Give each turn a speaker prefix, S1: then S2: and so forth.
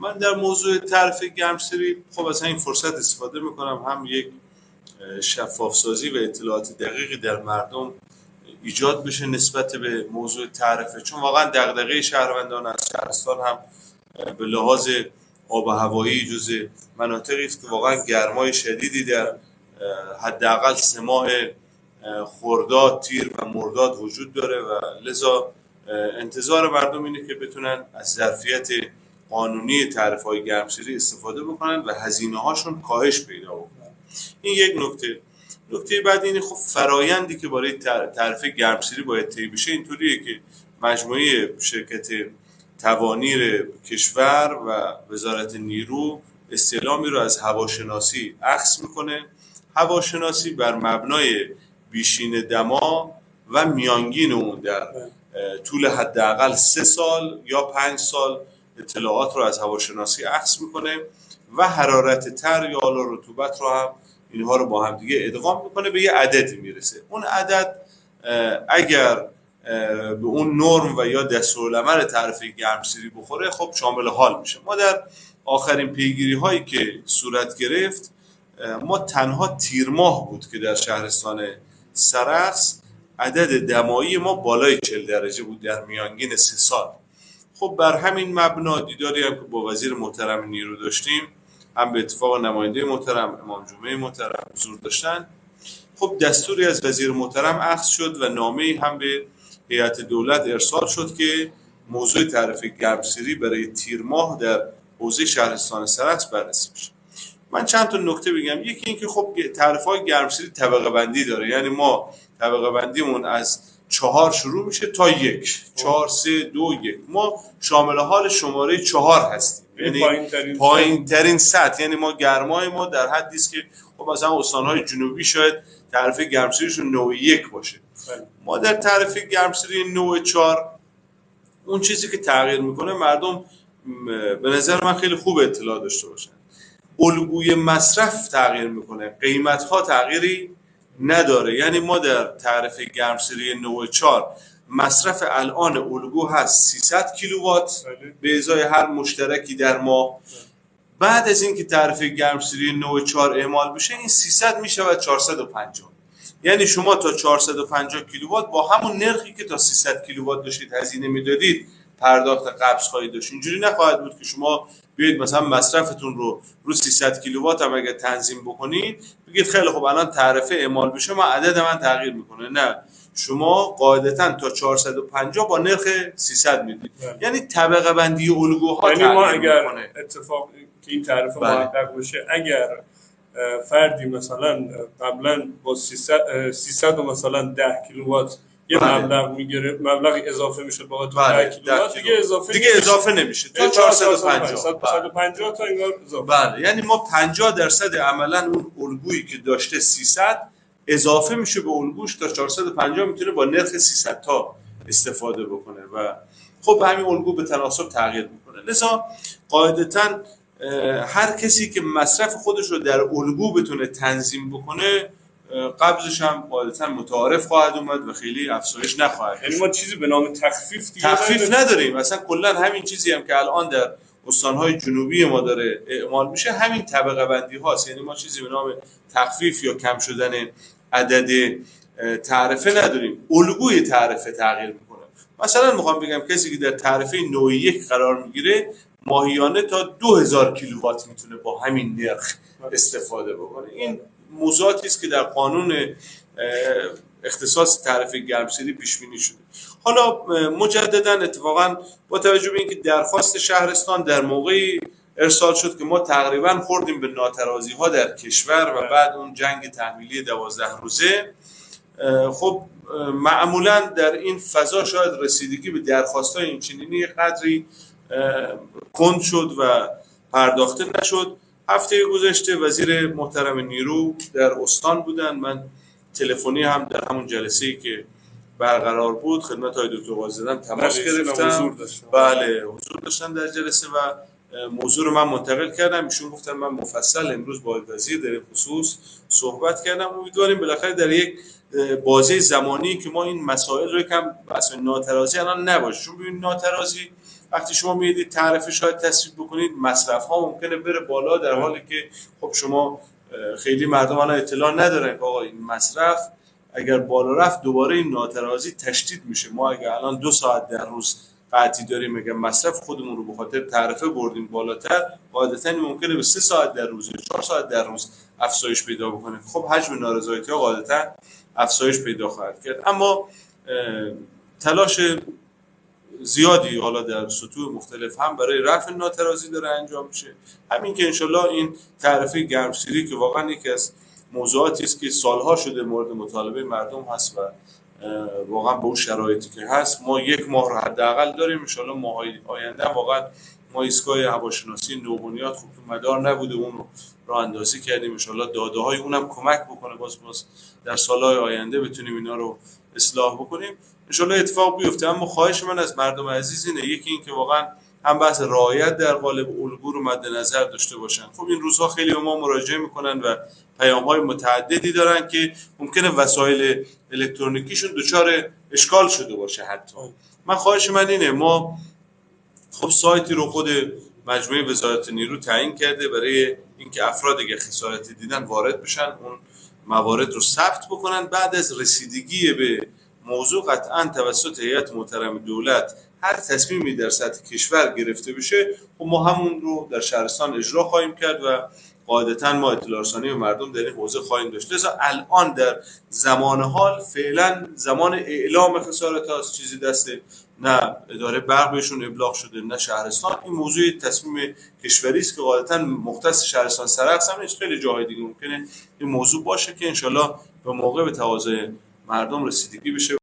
S1: من در موضوع تعرفه گرمسیری خب از این فرصت استفاده میکنم، هم یک شفافسازی و اطلاعات دقیقی در مردم ایجاد بشه نسبت به موضوع تعرفه، چون واقعا دغدغه شهروندان از شهرستان هم به لحاظ آب و هوایی جز مناطقی است که واقعا گرمای شدیدی در حداقل 3 ماه خرداد، تیر و مرداد وجود داره و لذا انتظار مردم اینه که بتونن از ظرفیت قانونی تعرفه‌های گرمسیری استفاده بکنن و هزینه هاشون کاهش پیدا بکنن. این یک نکته. نکته بعد اینه خب فرایندی که برای تعرفه گرمسیری باید طی بشه اینطوریه که مجموعه شرکت توانیر کشور و وزارت نیرو استعلامی رو از هواشناسی اخذ میکنه. هواشناسی بر مبنای بیشین دما و میانگین اون در طول حداقل 3 سال یا 5 سال اطلاعات رو از هواشناسی اخذ میکنه و حرارت تر یا رطوبت رو هم اینها رو با هم دیگه ادغام میکنه، به یه عددی میرسه. اون عدد اگر به اون نرم و یا دستورالعمل تعرفه گرمسیری بخوره خب شامل حال میشه. ما در آخرین پیگیری هایی که صورت گرفت ما تنها تیر ماه بود که در شهرستان سرخس عدد دمایی ما بالای 40 درجه بود در میانگین 3 سال. خب بر همین مبنا دیداری هم که با وزیر محترم نیرو داشتیم، هم به اتفاق نماینده محترم امام جمعه محترم حضور داشتن، خب دستوری از وزیر محترم اخذ شد و نامه‌ای هم به هیئت دولت ارسال شد که موضوع تعرفه گرمسیری برای تیر ماه در حوزه شهرستان سرخس بررسی بشه. من چند تا نکته بگم. یکی این که خب تعرفه‌های گرمسیری طبقه بندی داره، یعنی ما طبقه بندیمون از 4 شروع میشه تا 1، 4 3 2 1. ما شامل حال شماره 4 هستیم، یعنی پایین ترین سطح. یعنی ما گرمای ما در حدی است که خب مثلا استان‌های جنوبی شاید تعرفه گرمسیریشون نوع 1 باشه. ما در تعرفه گرمسیری نوع 4 اون چیزی که تغییر میکنه، مردم به نظر من خیلی خوب اطلاع داشته باشن، الگوی مصرف تغییر میکنه، قیمت‌ها تغییری نداره. یعنی ما در تعرفه گرمسیری نوع 4 مصرف الان الگو هست 300 کیلووات به ازای هر مشترکی در ماه. بعد از اینکه تعرفه گرمسیری نوع 4 اعمال بشه این 300 میشود 450. یعنی شما تا 450 کیلووات با همون نرخی که تا 300 کیلووات داشتید هزینه میدادید پرداخت قبض خواهید داشت. اینجوری نخواهد بود که شما بیاید مثلا مصرفتون رو 300 کیلووات هم اگه تنظیم بکنید بگید خیلی خب الان تعرفه اعمال بشه من عدد من تغییر میکنه. نه، شما قاعدتاً تا 450 با نرخ 300 میدید. یعنی طبقه بندی الگوها
S2: یعنی ما اگر اتفاق که این تعرفه محقق بشه، اگر فردی مثلا قبلا با 300 و مثلا 10 کیلووات یه مبلغ میگیره، مبلغ اضافه میشه با 10 کیلووات دیگه اضافه
S1: نمیشه تا 450
S2: تا انگار اضافه.
S1: بله، یعنی ما 50% عملا اون الگویی که داشته 300 اضافه میشه به الگوش تا 450 میتونه با نرخ 300 تا استفاده بکنه و خب همین الگو به تناسب تغییر میکنه. لذا قاعدتاً هر کسی که مصرف خودش رو در الگو بتونه تنظیم بکنه قبضش هم قاعدتاً متعارف خواهد اومد و خیلی افزایش نخواهد.
S2: یعنی ما چیزی به نام
S1: تخفیف نداریم. مثلا کلا همین چیزی هم که الان در استان‌های جنوبی ما داره اعمال میشه همین طبقه بندی هاست. یعنی ما چیزی به نام تخفیف یا کم شدن عدد تعرفه نداریم، الگوی تعرفه تغییر میکنه. مثلا میخوام بگم کسی که در تعرفه نوع 1 قرار میگیره ماهیانه تا 2000 کیلووات میتونه با همین نرخ استفاده بکنه. این موضوعاتی است که در قانون اختصاص تعرفه گرمسیری پیش بینی شده. حالا مجددا اتفاقا با توجه به اینکه درخواست شهرستان در موقعی ارسال شد که ما تقریبا خوردیم به ناترازی ها در کشور و بعد اون جنگ تحمیلی 12 روزه، خب معمولا در این فضا شاید رسیدگی به درخواست های این چنینی قدری کند شد و پرداخته نشد. هفته گذشته وزیر محترم نیرو در استان بودن، من تلفنی هم در همون جلسه‌ای که برقرار بود خدمت های دکتر قاضی‌زاده تماس گرفتم. بله حضور داشتن در جلسه و موضوع رو من منتقل کردم. ایشون گفتن من مفصل امروز با وزیر در خصوص صحبت کردم. امیدواریم بالاخره در یک بازه زمانی که ما این مسائل رو کم اصلا ناترازی الان نباشه، چون ببین ناترازی وقتی شما میدید تعرفه شاید تصویب بکنید، مصرف ها ممکنه بره بالا، در حالی که خب شما خیلی مردم الان اطلاع ندارن که آقا این مصرف اگر بالا رفت دوباره این ناترازی تشدید میشه. ما اگر الان 2 ساعت در روز قطعی داریم، اگر مصرف خودمون رو به خاطر تعرفه بردیم بالاتر، قاعدتا ممکنه به 3 ساعت در روز، 4 ساعت در روز افزایش پیدا بکنه. خب حجم نارضایتی ها قاعدتا افزایش پیدا خواهد کرد. اما تلاش زیادی حالا در سطوح مختلف هم برای رفع ناترازی داره انجام میشه. همین که انشالله این تعرفه گرمسیری که واقعا یکی از موضوعاتی است که سالها شده مورد مطالبه مردم هست و واقعا به اون شرایطی که هست ما 1 ماه رو حداقل داریم. انشالله ماهای آینده واقعا ما ایستگاه هواشناسی نوبنیاد خوب تو مدار نبوده، اون رو راه اندازی کردیم. انشالله داده های اونم کمک بکنه، باز در سالهای آینده بتونیم اینا رو اصلاح بکنیم، انشالله اتفاق بیفته. اما خواهش من از مردم عزیز اینه، یکی این که واقعا هم بحث رعایت در قالب الگو رو مد نظر داشته باشن. خب این روزها خیلی به ما مراجعه میکنن و پیام‌های متعددی دارن که ممکنه وسایل الکترونیکیشون دچار اشکال شده باشه. حتی من خواهش من اینه، ما خب سایتی رو خود مجموعه وزارت نیرو تعیین کرده برای اینکه افراد اگه خسارتی دیدن وارد بشن، اون موارد رو ثبت بکنن. بعد از رسیدگی به موضوع قطعا توسط هیئت محترم دولت هر تصمیمی در سطح کشور گرفته بشه و ما همون رو در شهرستان اجرا خواهیم کرد و قاعدتاً ما اطلاع رسانی به مردم در این حوزه خواهیم داشت. لذا الان در زمان حال فعلا زمان اعلام خسارت هاست، چیزی دست نه اداره برق بهشون ابلاغ شده نه شهرستان. این موضوع تصمیم کشوری است که قاعدتاً مختص شهرستان سرخس هم نیست، خیلی جاهای دیگه ممکنه این موضوع باشه که انشالله به موقع به تقاضای مردم رسیدگی بشه.